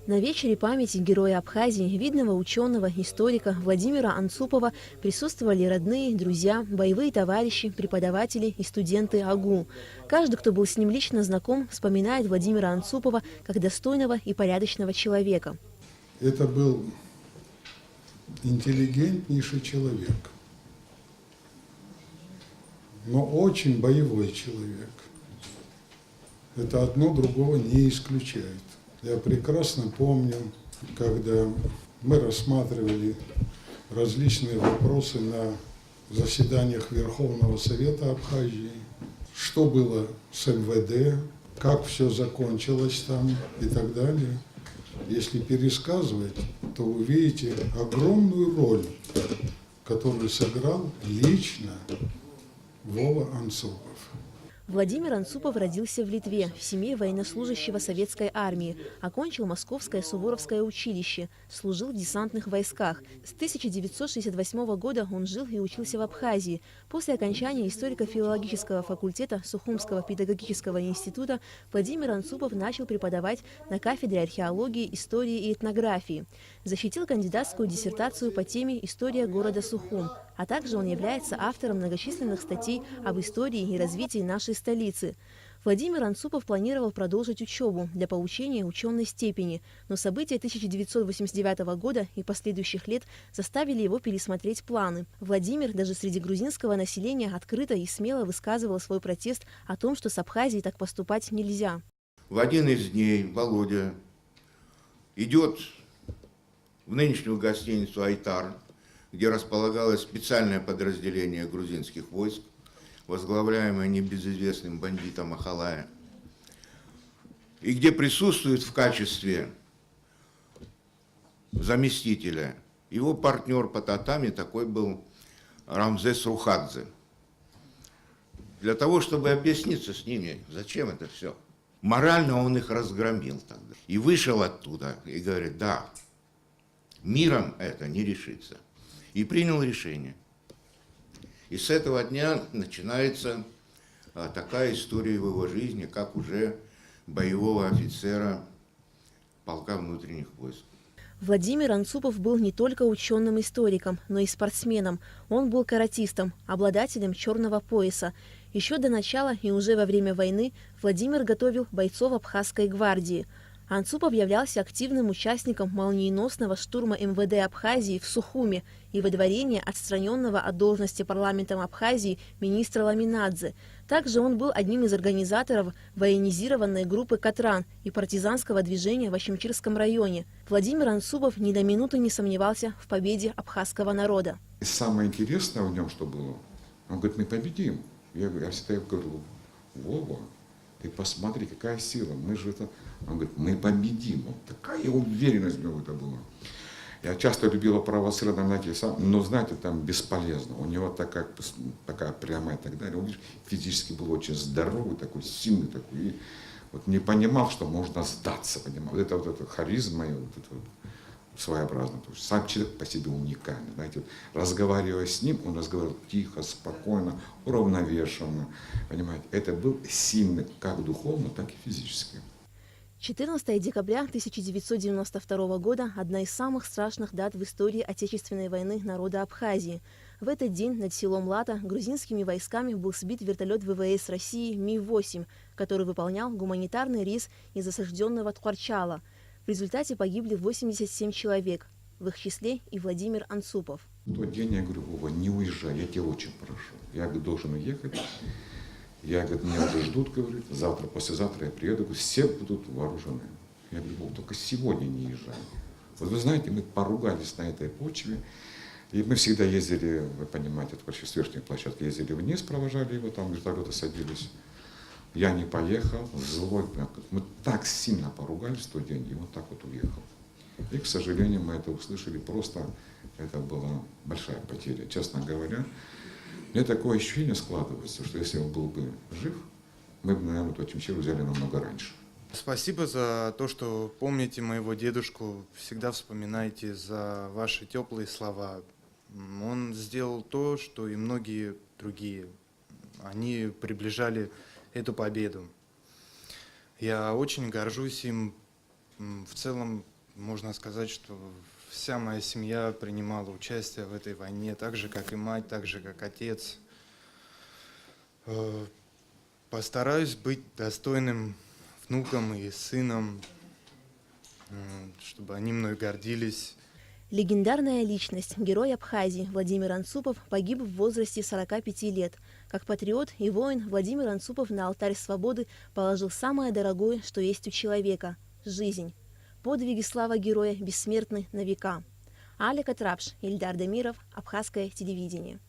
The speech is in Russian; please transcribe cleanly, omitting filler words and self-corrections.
На вечере памяти героя Абхазии, видного ученого, историка Владимира Анцупова присутствовали родные, друзья, боевые товарищи, преподаватели и студенты АГУ. Каждый, кто был с ним лично знаком, вспоминает Владимира Анцупова как достойного и порядочного человека. Это был интеллигентнейший человек, но очень боевой человек. Это одно другого не исключает. Я прекрасно помню, когда мы рассматривали различные вопросы на заседаниях Верховного Совета Абхазии, что было с МВД, как все закончилось там и так далее. Если пересказывать, то вы видите огромную роль, которую сыграл лично Вова Анцупов. Владимир Анцупов родился в Литве, в семье военнослужащего советской армии, окончил Московское Суворовское училище, служил в десантных войсках. С 1968 года он жил и учился в Абхазии. После окончания историко-филологического факультета Сухумского педагогического института Владимир Анцупов начал преподавать на кафедре археологии, истории и этнографии. Защитил кандидатскую диссертацию по теме «История города Сухум», а также он является автором многочисленных статей об истории и развитии нашей столицы. Владимир Анцупов планировал продолжить учебу для получения ученой степени, но события 1989 года и последующих лет заставили его пересмотреть планы. Владимир даже среди грузинского населения открыто и смело высказывал свой протест о том, что с Абхазией так поступать нельзя. В один из дней Володя идет в нынешнюю гостиницу «Айтар», где располагалось специальное подразделение грузинских войск, возглавляемое небезызвестным бандитом Ахалая, и где присутствует в качестве заместителя его партнер по татами, такой был Рамзес Рухадзе. Для того, чтобы объясниться с ними, зачем это все. Морально он их разгромил тогда. И вышел оттуда и говорит: да, миром это не решится. И принял решение. И с этого дня начинается такая история в его жизни, как уже боевого офицера полка внутренних войск. Владимир Анцупов был не только ученым-историком, но и спортсменом. Он был каратистом, обладателем черного пояса. Еще до начала и уже во время войны Владимир готовил бойцов Абхазской гвардии. Анцупов являлся активным участником молниеносного штурма МВД Абхазии в Сухуме и выдворения отстраненного от должности парламентом Абхазии министра Ламинадзе. Также он был одним из организаторов военизированной группы «Катран» и партизанского движения в Ощемчирском районе. Владимир Анцупов ни на минуту не сомневался в победе абхазского народа. И самое интересное в нем, что было, он говорит: мы победим. Я всегда говорю: Вова, ты посмотри, какая сила, мы же это... Он говорит: мы победим. Вот такая уверенность в нем это была. Я часто любила провоцировать на многие, но, знаете, там бесполезно. У него такая прямая и так далее. Он физически был очень здоровый, такой сильный, такой. И вот не понимал, что можно сдаться, понимал. Вот это харизма, и вот это вот своеобразно. Потому что сам человек по себе уникальный. Знаете, вот, разговаривая с ним, он разговаривал тихо, спокойно, уравновешенно. Понимаете, это был сильный как духовно, так и физически. 14 декабря 1992 года – одна из самых страшных дат в истории Отечественной войны народа Абхазии. В этот день над селом Лата грузинскими войсками был сбит вертолет ВВС России Ми-8, который выполнял гуманитарный рейс из осажденного Ткварчала. В результате погибли 87 человек, в их числе и Владимир Анцупов. В тот день я говорю: Вова, не уезжай, я тебя очень прошу. Я должен уехать. Я, говорит, меня уже ждут, говорит, завтра, послезавтра я приеду, говорит, все будут вооружены. Я говорю: Вова, только сегодня не езжай. Вот вы знаете, мы поругались на этой почве, и мы всегда ездили, вы понимаете, вообще с верхней площадки ездили вниз, провожали его, там вертолеты садились. Я не поехал, злой, мы так сильно поругались в тот день, и вот так вот уехал. И, к сожалению, мы это услышали, просто это была большая потеря, честно говоря. Мне такое ощущение складывается, что если он был бы жив, мы бы, наверное, эту Ощемчиру взяли намного раньше. Спасибо за то, что помните моего дедушку, всегда вспоминаете, за ваши теплые слова. Он сделал то, что и многие другие. Они приближали эту победу. Я очень горжусь им. В целом можно сказать, что вся моя семья принимала участие в этой войне, так же, как и мать, так же, как отец. Постараюсь быть достойным внуком и сыном, чтобы они мной гордились. Легендарная личность, герой Абхазии Владимир Анцупов погиб в возрасте 45 лет. Как патриот и воин Владимир Анцупов на алтарь свободы положил самое дорогое, что есть у человека – жизнь. Подвиги слава героя бессмертны на века. Аля Катрапш, Ильдар Демиров, Абхазское телевидение.